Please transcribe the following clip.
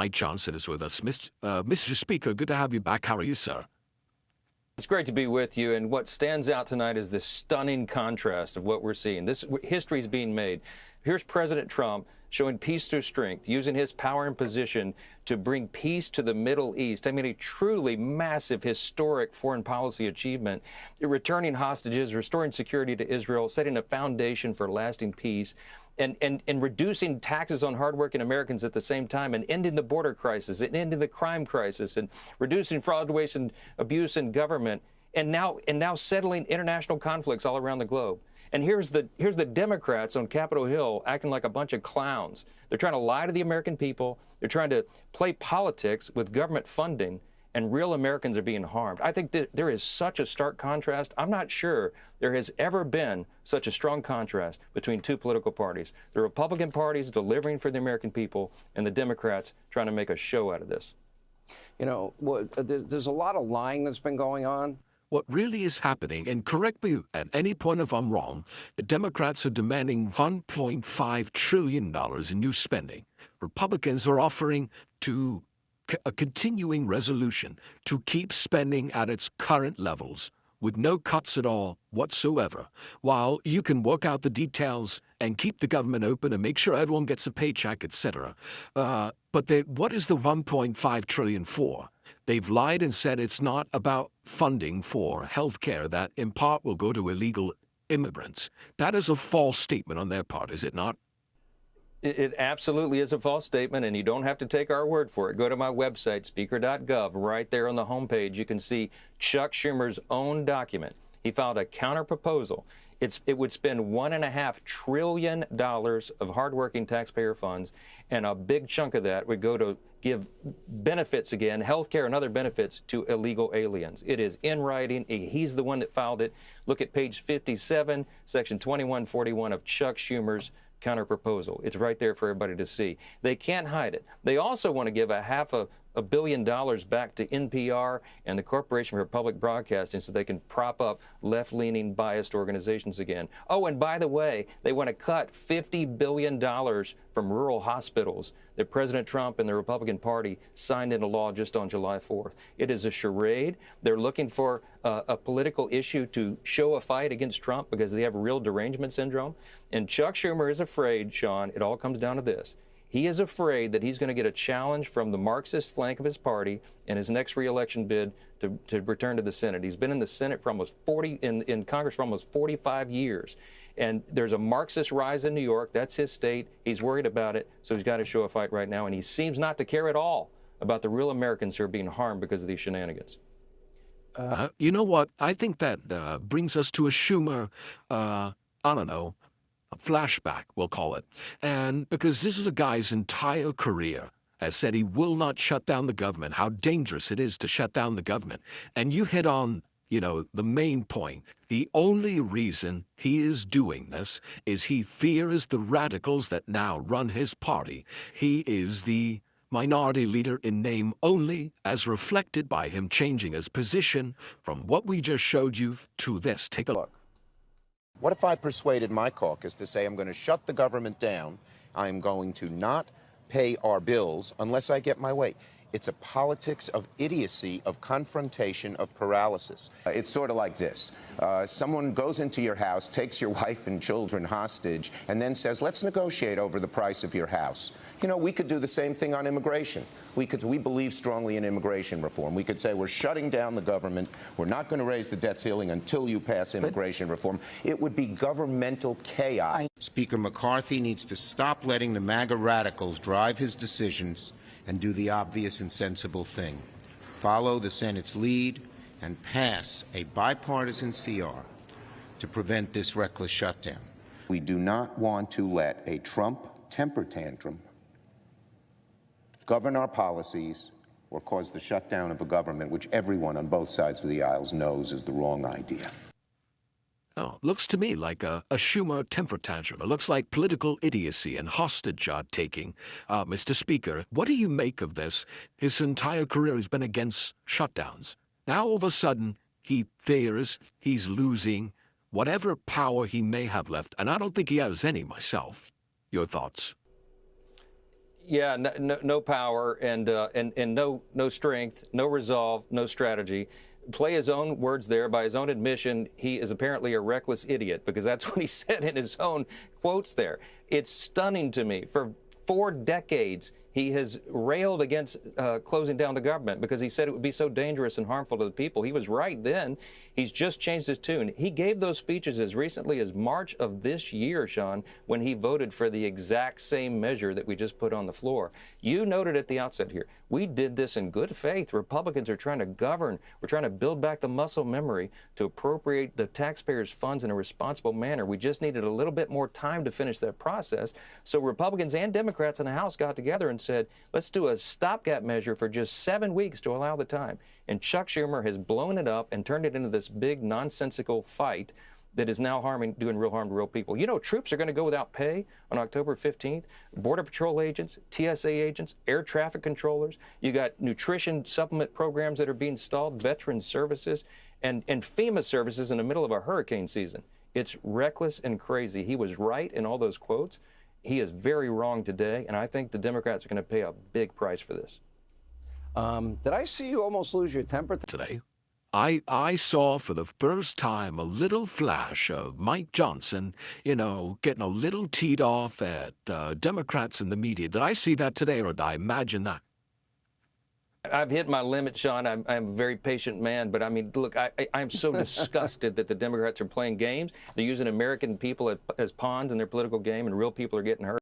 Mike Johnson is with us. Mr. Speaker, good to have you back. How are you, sir? It's great to be with you, and what stands out tonight is this stunning contrast of what we're seeing. This history is being made. Here's President Trump showing peace through strength, using his power and position to bring peace to the Middle East. I mean, a truly massive, historic foreign policy achievement, returning hostages, restoring security to Israel, setting a foundation for lasting peace, and reducing taxes on hardworking Americans at the same time, and ending the border crisis, and ending the crime crisis, and reducing fraud, waste, and abuse in government, and now settling international conflicts all around the globe. And here's the Democrats on Capitol Hill acting like a bunch of clowns. They're trying to lie to the American people. They're trying to play politics with government funding, and real Americans are being harmed. I think that there is such a stark contrast. I'm not sure there has ever been such a strong contrast between two political parties. The Republican Party is delivering for the American people, and the Democrats trying to make a show out of this. You know, there's a lot of lying that's been going on. What really is happening, and correct me at any point if I'm wrong, the Democrats are demanding $1.5 trillion in new spending. Republicans are offering a continuing resolution to keep spending at its current levels with no cuts at all whatsoever, while you can work out the details and keep the government open and make sure everyone gets a paycheck, etc. But what is the $1.5 trillion for? They've lied and said it's not about funding for health care that in part will go to illegal immigrants. That is a false statement on their part, is it not? It absolutely is a false statement, and you don't have to take our word for it. Go to my website, speaker.gov. Right there on the homepage, you can see Chuck Schumer's own document. He filed a counterproposal. It would spend $1.5 trillion of hardworking taxpayer funds, and a big chunk of that would go to give benefits again, health care and other benefits to illegal aliens. It is in writing. He's the one that filed it. Look at page 57, section 2141 of Chuck Schumer's counterproposal. It's right there for everybody to see. They can't hide it. They also want to give $500 million back to NPR and the Corporation for Public Broadcasting so they can prop up left-leaning biased organizations again. Oh, and by the way, they want to cut $50 billion from rural hospitals that President Trump and the Republican Party signed into law just on July 4th. It is a charade. They're looking for a political issue to show a fight against Trump because they have real derangement syndrome. And Chuck Schumer is afraid, Sean, it all comes down to this. He is afraid that he's going to get a challenge from the Marxist flank of his party in his next reelection bid to return to the Senate. He's been in the Senate for almost in Congress for almost 45 years. And there's a Marxist rise in New York. That's his state. He's worried about it, so he's got to show a fight right now. And he seems not to care at all about the real Americans who are being harmed because of these shenanigans. You know what? I think that brings us to a Schumer, I don't know, a flashback, we'll call it. And because this is a guy's entire career has said he will not shut down the government, how dangerous it is to shut down the government. And you hit on, the main point. The only reason he is doing this is he fears the radicals that now run his party. He is the minority leader in name only, as reflected by him changing his position from what we just showed you to this. Take a look. What if I persuaded my caucus to say I'm going to shut the government down, I'm going to not pay our bills unless I get my way? It's a politics of idiocy, of confrontation, of paralysis. It's sort of like this. Someone goes into your house, takes your wife and children hostage, and then says, let's negotiate over the price of your house. We could do the same thing on immigration. We believe strongly in immigration reform. We could say we're shutting down the government. We're not going to raise the debt ceiling until you pass immigration reform. It would be governmental chaos. Speaker McCarthy needs to stop letting the MAGA radicals drive his decisions and do the obvious and sensible thing. Follow the Senate's lead and pass a bipartisan CR to prevent this reckless shutdown. We do not want to let a Trump temper tantrum govern our policies or cause the shutdown of a government which everyone on both sides of the aisles knows is the wrong idea. Oh, looks to me like a Schumer temper tantrum. It looks like political idiocy and hostage taking. Mr. Speaker, what do you make of this? His entire career has been against shutdowns. Now, all of a sudden, he fears he's losing whatever power he may have left, and I don't think he has any myself. Your thoughts? Yeah, no power and no strength, no resolve, no strategy. Play his own words there. By his own admission, he is apparently a reckless idiot, because that's what he said in his own quotes there. It's stunning to me. For 4 decades, he has railed against closing down the government because he said it would be so dangerous and harmful to the people. He was right then. He's just changed his tune. He gave those speeches as recently as March of this year, Sean, when he voted for the exact same measure that we just put on the floor. You noted at the outset here, we did this in good faith. Republicans are trying to govern. We're trying to build back the muscle memory to appropriate the taxpayers' funds in a responsible manner. We just needed a little bit more time to finish that process. So Republicans and Democrats in the House got together and said, let's do a stopgap measure for just 7 weeks to allow the time. And Chuck Schumer has blown it up and turned it into this big nonsensical fight that is now doing real harm to real people. You know, troops are going to go without pay on October 15th. Border Patrol agents, TSA agents, air traffic controllers. You got nutrition supplement programs that are being stalled, veteran services, and FEMA services in the middle of a hurricane season. It's reckless and crazy. He was right in all those quotes. He is very wrong today, and I think the Democrats are going to pay a big price for this. Did I see you almost lose your temper Today, I saw for the first time a little flash of Mike Johnson, getting a little teed off at Democrats in the media. Did I see that today, or did I imagine that? I've hit my limit, Sean. I'm a very patient man, but I mean, look, I'm so disgusted that the Democrats are playing games. They're using American people as pawns in their political game, and real people are getting hurt.